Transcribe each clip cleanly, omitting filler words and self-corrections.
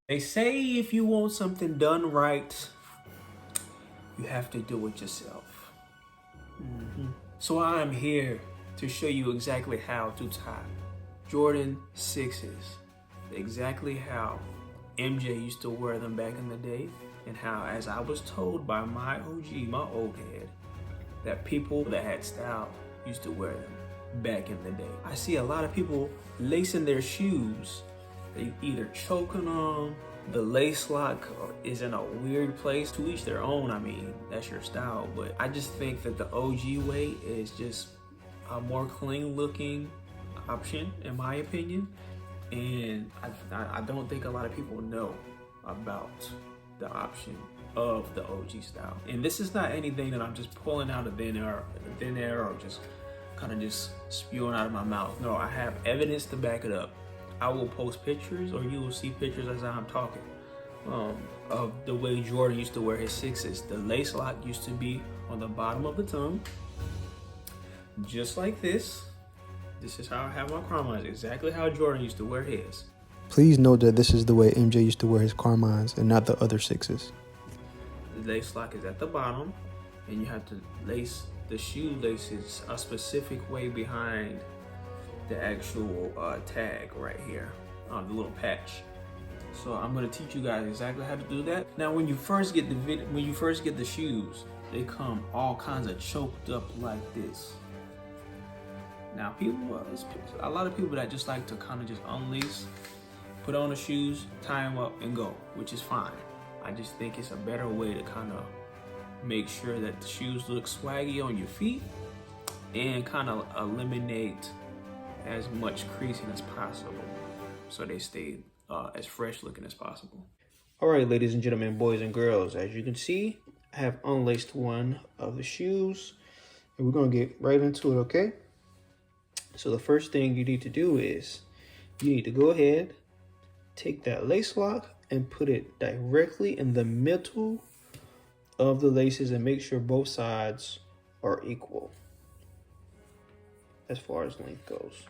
They say if you want something done right, you have to do it yourself. So I'm here to show you exactly how to tie Jordan 6s, exactly how MJ used to wear them back in the day, and how, as I was told by my OG, my old head, that people that had style used to wear them back in the day. I see a lot of people lacing their shoes. They either choking on the lace lock is in a weird place. To each their own. I mean, that's your style, but I just think that the OG way is just a more clean looking option in my opinion, and I don't think a lot of people know about the option of the OG style. And this is not anything that I'm just pulling out of thin air or just kind of just spewing out of my mouth. No, I have evidence to back it up. I will post pictures, or you will see pictures as I'm talking, of the way Jordan used to wear his 6s. The lace lock used to be on the bottom of the tongue, just like this. This is how I have my Carmines, exactly how Jordan used to wear his. Please note that this is the way MJ used to wear his Carmines and not the other 6s. The lace lock is at the bottom, and you have to lace the shoelaces a specific way behind the actual tag right here on the little patch. So I'm gonna teach you guys exactly how to do that. Now, when you first get the shoes, they come all kinds of choked up like this. Now, a lot of people that just like to kind of just unlace, put on the shoes, tie them up, and go, which is fine. I just think it's a better way to kind of make sure that the shoes look swaggy on your feet and kind of eliminate as much creasing as possible so they stay as fresh looking as possible. All right, ladies and gentlemen, boys and girls, as you can see, I have unlaced one of the shoes, and we're gonna get right into it, okay? So the first thing you need to do is you need to go ahead, take that lace lock and put it directly in the middle of the laces and make sure both sides are equal as far as length goes.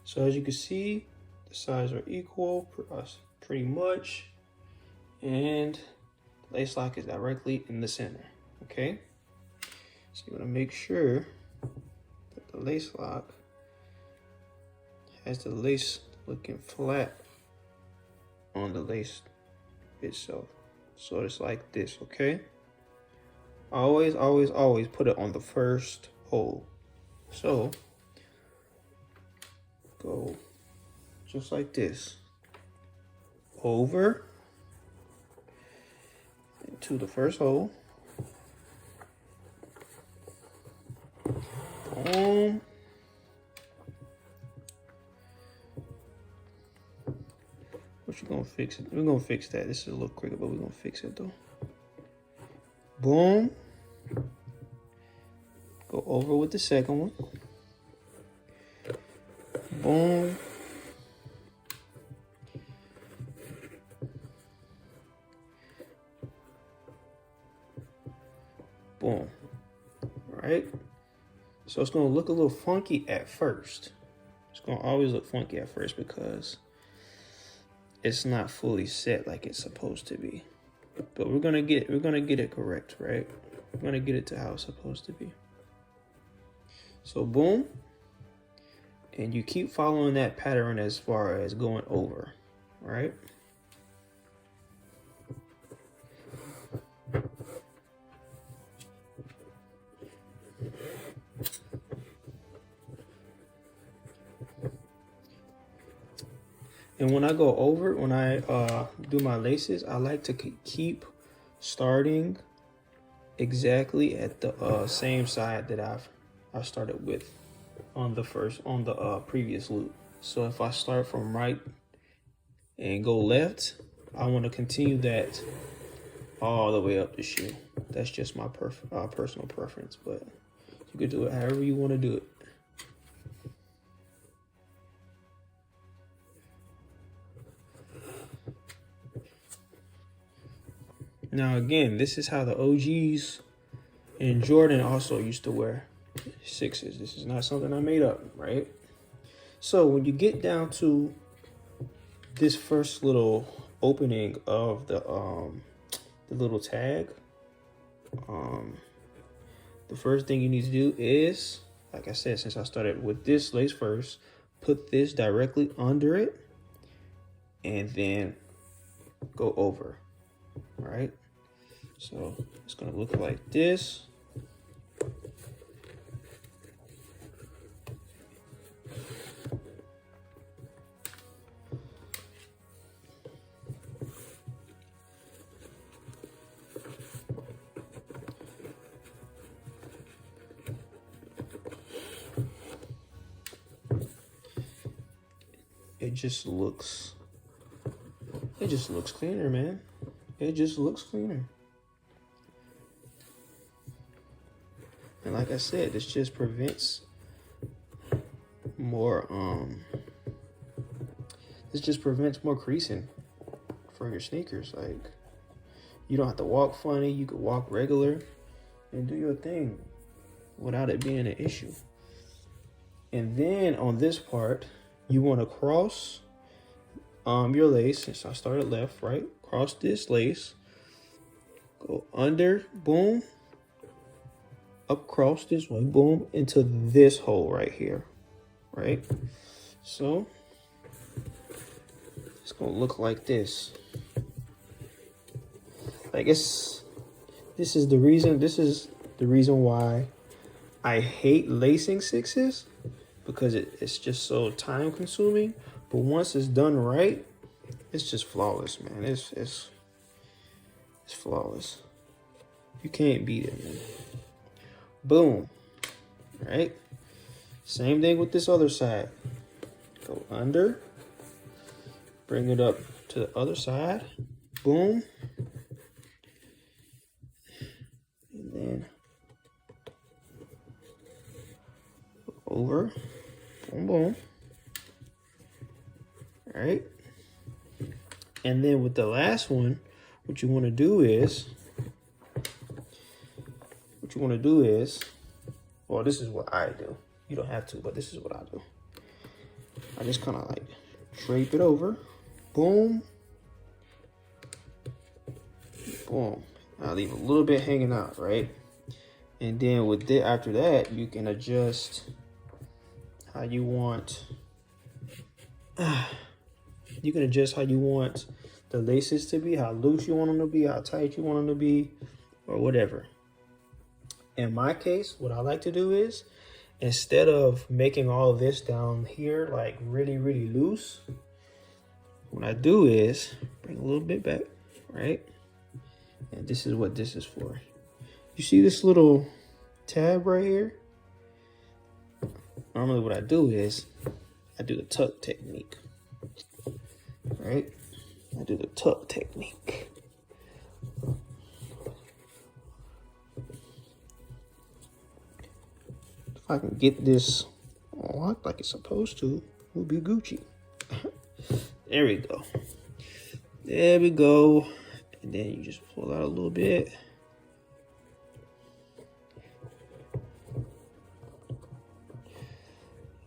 So as you can see, the sides are equal pretty much, and the lace lock is directly in the center, okay? So you wanna make sure that the lace lock has the lace looking flat on the lace itself. So it's like this, okay? Always, always, always put it on the first hole. So go just like this, over into the first hole, boom, what you gonna fix it? We're gonna fix that. This is a little quicker, but we're gonna fix it though. Boom, go over with the second one, boom, boom. Right? So it's gonna look a little funky at first. It's gonna always look funky at first because it's not fully set like it's supposed to be. But we're gonna get it correct, right? We're gonna get it to how it's supposed to be. So boom, and you keep following that pattern as far as going over, right? And when I go over, when I do my laces, I like to keep starting exactly at the same side that I started with on the previous loop. So if I start from right and go left, I want to continue that all the way up the shoe. That's just my personal preference, but you could do it however you want to do it. Now again, this is how the OGs and Jordan also used to wear sixes. This is not something I made up, right? So when you get down to this first little opening of the little tag, the first thing you need to do is, like I said, since I started with this lace first, put this directly under it and then go over, right? So it's gonna look like this. It just looks cleaner, man. It just looks cleaner. And like I said, this just prevents more more creasing for your sneakers. Like, you don't have to walk funny, you could walk regular and do your thing without it being an issue. And then on this part, you want to cross your lace. Since I started left, right? Cross this lace, go under, boom, up across this way, boom, into this hole right here, right? So it's gonna look like this. I guess this is the reason why I hate lacing sixes, because it's just so time consuming. But once it's done right, it's just flawless, man. It's flawless. You can't beat it, man. Boom. Right? Same thing with this other side. Go under. Bring it up to the other side. Boom. And then over. Boom, boom. All right. And then with the last one, what you want to do is, well, this is what I do. You don't have to, but this is what I do. I just kind of like drape it over. Boom. Boom. I'll leave a little bit hanging out, right? And then with it, after that, you can adjust how you want. You can adjust how you want the laces to be, how loose you want them to be, how tight you want them to be, or whatever. In my case, what I like to do is, instead of making all of this down here like really, really loose, what I do is bring a little bit back, right? And this is what this is for. You see this little tab right here? Normally what I do is I do the tuck technique, right? I do the tuck technique. If I can get this locked like it's supposed to, we'll be Gucci. There we go. There we go. And then you just pull out a little bit.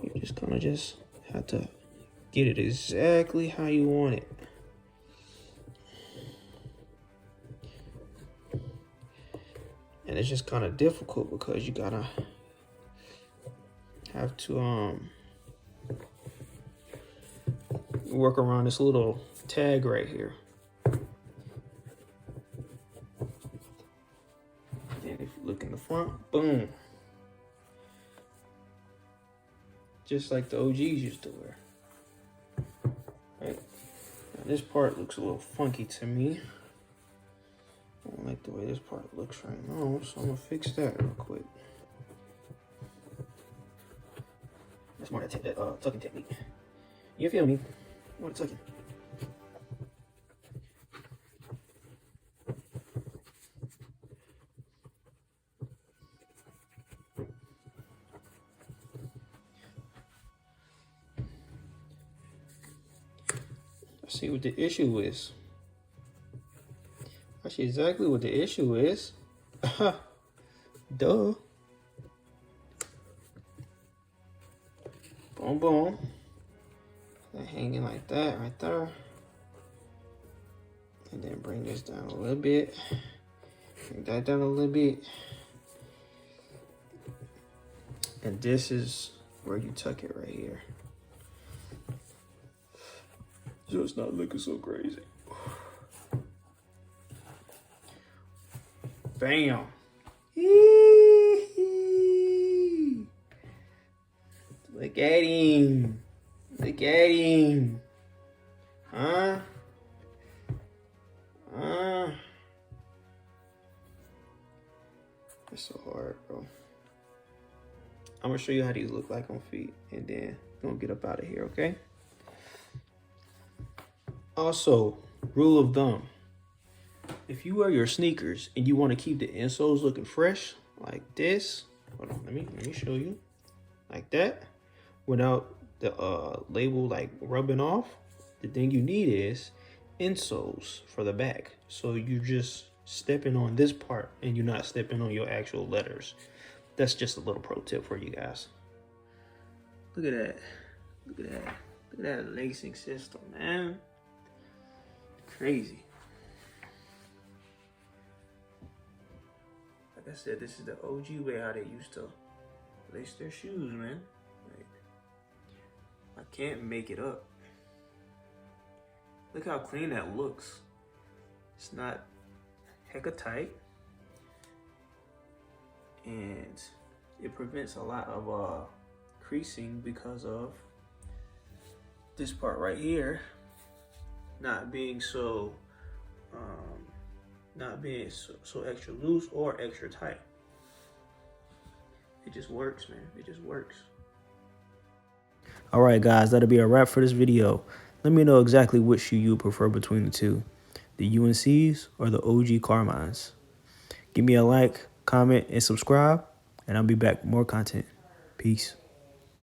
You just kind of just have to get it exactly how you want it. And it's just kind of difficult because you gotta have to work around this little tag right here. Then if you look in the front, boom. Just like the OGs used to wear. Right? Now this part looks a little funky to me. I don't like the way this part looks right now, so I'm gonna fix that real quick. That's more that tucking technique. You feel me? More tucking. See what the issue is. you exactly what the issue is. Duh. Boom, boom. They're hanging like that right there. And then bring this down a little bit. Bring that down a little bit. And this is where you tuck it right here. So it's not looking so crazy. Bam. Look at him. Look at him. Huh? It's so hard, bro. I'm gonna show you how these look like on feet, and then we're gonna get up out of here, okay? Also, rule of thumb. If you wear your sneakers and you want to keep the insoles looking fresh, like this, hold on, let me show you. Like that, without the label like rubbing off, the thing you need is insoles for the back. So you're just stepping on this part and you're not stepping on your actual letters. That's just a little pro tip for you guys. Look at that. Look at that. Look at that lacing system, man. Crazy. Like I said, this is the OG way how they used to lace their shoes, man. Like, I can't make it up. Look how clean that looks. It's not hecka tight. And it prevents a lot of creasing because of this part right here not being so extra loose or extra tight. It just works, man. It just works. All right, guys, that'll be a wrap for this video. Let me know exactly which shoe you prefer between the two, the UNCs or the OG Carmines. Give me a like, comment, and subscribe, and I'll be back with more content. Peace.